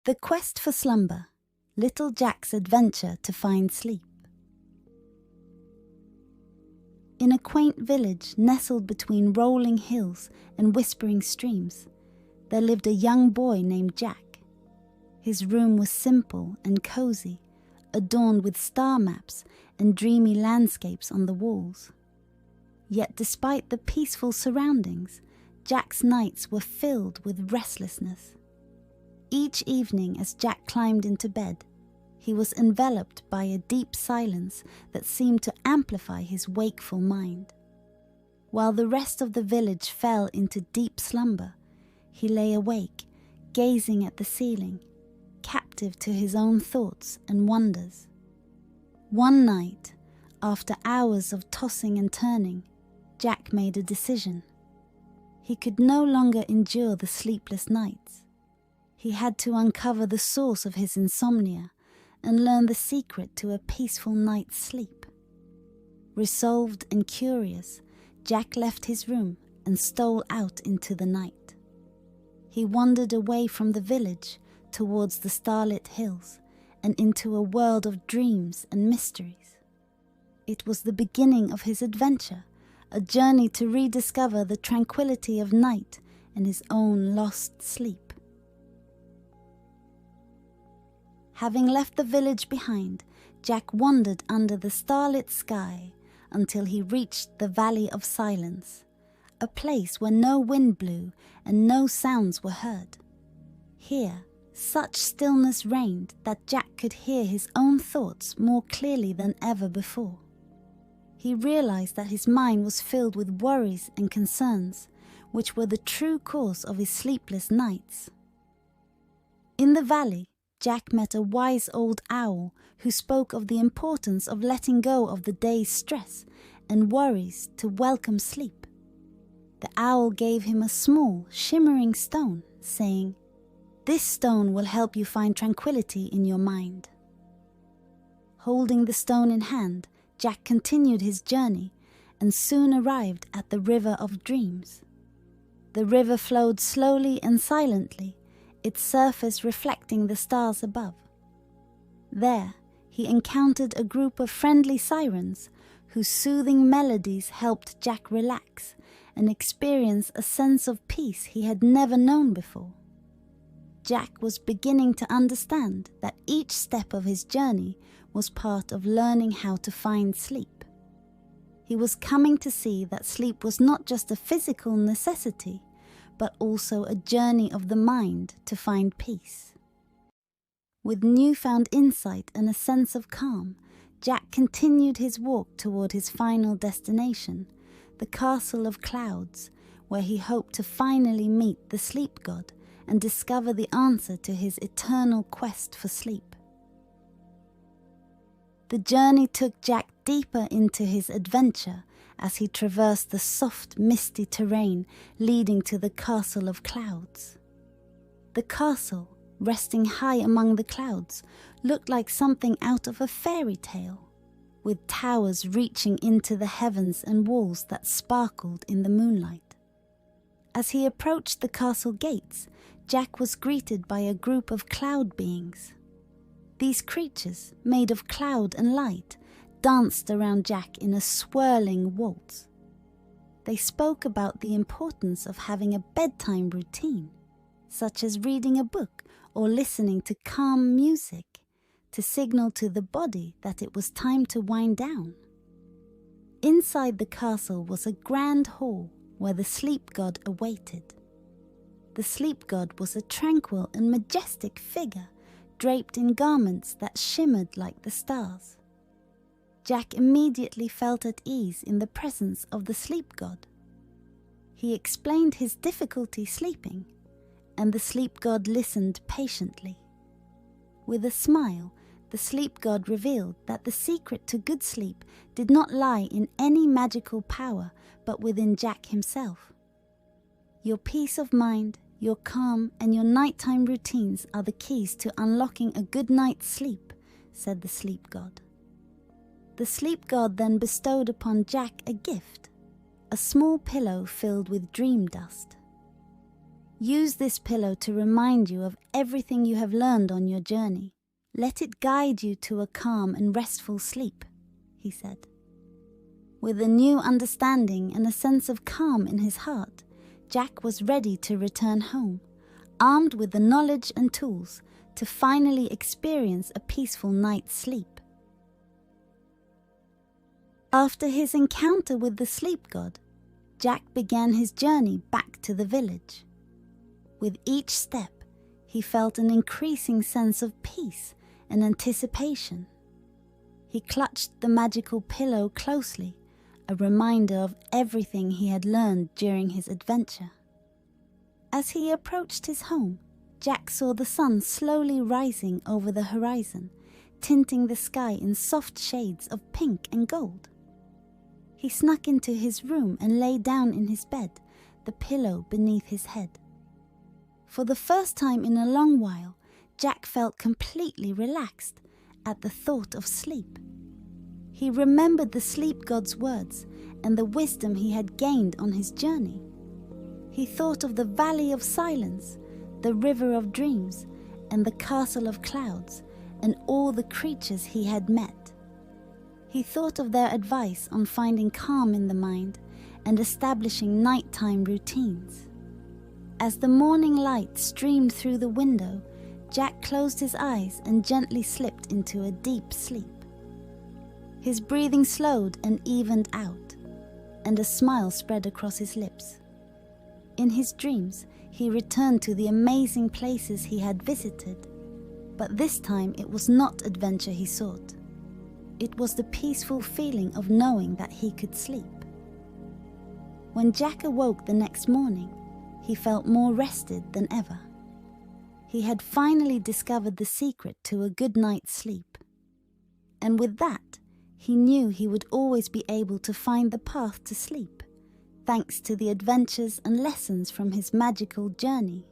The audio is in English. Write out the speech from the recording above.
The Quest for Slumber, Little Jack's Adventure to Find Sleep. In a quaint village nestled between rolling hills and whispering streams, there lived a young boy named Jack. His room was simple and cozy, adorned with star maps and dreamy landscapes on the walls. Yet despite the peaceful surroundings, Jack's nights were filled with restlessness. Each evening as Jack climbed into bed, he was enveloped by a deep silence that seemed to amplify his wakeful mind. While the rest of the village fell into deep slumber, he lay awake, gazing at the ceiling, captive to his own thoughts and wonders. One night, after hours of tossing and turning, Jack made a decision. He could no longer endure the sleepless nights. He had to uncover the source of his insomnia and learn the secret to a peaceful night's sleep. Resolved and curious, Jack left his room and stole out into the night. He wandered away from the village towards the starlit hills and into a world of dreams and mysteries. It was the beginning of his adventure, a journey to rediscover the tranquility of night and his own lost sleep. Having left the village behind, Jack wandered under the starlit sky until he reached the Valley of Silence, a place where no wind blew and no sounds were heard. Here, such stillness reigned that Jack could hear his own thoughts more clearly than ever before. He realized that his mind was filled with worries and concerns, which were the true cause of his sleepless nights. In the valley, Jack met a wise old owl who spoke of the importance of letting go of the day's stress and worries to welcome sleep. The owl gave him a small, shimmering stone, saying, "This stone will help you find tranquility in your mind." Holding the stone in hand, Jack continued his journey and soon arrived at the River of Dreams. The river flowed slowly and silently, its surface reflecting the stars above. There, he encountered a group of friendly sirens whose soothing melodies helped Jack relax and experience a sense of peace he had never known before. Jack was beginning to understand that each step of his journey was part of learning how to find sleep. He was coming to see that sleep was not just a physical necessity, but also a journey of the mind to find peace. With newfound insight and a sense of calm, Jack continued his walk toward his final destination, the Castle of Clouds, where he hoped to finally meet the sleep god and discover the answer to his eternal quest for sleep. The journey took Jack deeper into his adventure as he traversed the soft, misty terrain leading to the Castle of Clouds. The castle, resting high among the clouds, looked like something out of a fairy tale, with towers reaching into the heavens and walls that sparkled in the moonlight. As he approached the castle gates, Jack was greeted by a group of cloud beings. These creatures, made of cloud and light, danced around Jack in a swirling waltz. They spoke about the importance of having a bedtime routine, such as reading a book or listening to calm music, to signal to the body that it was time to wind down. Inside the castle was a grand hall where the sleep god awaited. The sleep god was a tranquil and majestic figure, draped in garments that shimmered like the stars. Jack immediately felt at ease in the presence of the sleep god. He explained his difficulty sleeping, and the sleep god listened patiently. With a smile, the sleep god revealed that the secret to good sleep did not lie in any magical power, but within Jack himself. Your peace of mind, your calm, and your nighttime routines are the keys to unlocking a good night's sleep, said the sleep god. The sleep god then bestowed upon Jack a gift, a small pillow filled with dream dust. Use this pillow to remind you of everything you have learned on your journey. Let it guide you to a calm and restful sleep, he said. With a new understanding and a sense of calm in his heart, Jack was ready to return home, armed with the knowledge and tools to finally experience a peaceful night's sleep. After his encounter with the sleep god, Jack began his journey back to the village. With each step, he felt an increasing sense of peace and anticipation. He clutched the magical pillow closely, a reminder of everything he had learned during his adventure. As he approached his home, Jack saw the sun slowly rising over the horizon, tinting the sky in soft shades of pink and gold. He snuck into his room and lay down in his bed, the pillow beneath his head. For the first time in a long while, Jack felt completely relaxed at the thought of sleep. He remembered the sleep god's words and the wisdom he had gained on his journey. He thought of the Valley of Silence, the River of Dreams, and the Castle of Clouds, and all the creatures he had met. He thought of their advice on finding calm in the mind and establishing nighttime routines. As the morning light streamed through the window, Jack closed his eyes and gently slipped into a deep sleep. His breathing slowed and evened out, and a smile spread across his lips. In his dreams, he returned to the amazing places he had visited, but this time it was not adventure he sought. It was the peaceful feeling of knowing that he could sleep. When Jack awoke the next morning, he felt more rested than ever. He had finally discovered the secret to a good night's sleep. And with that, he knew he would always be able to find the path to sleep, thanks to the adventures and lessons from his magical journey.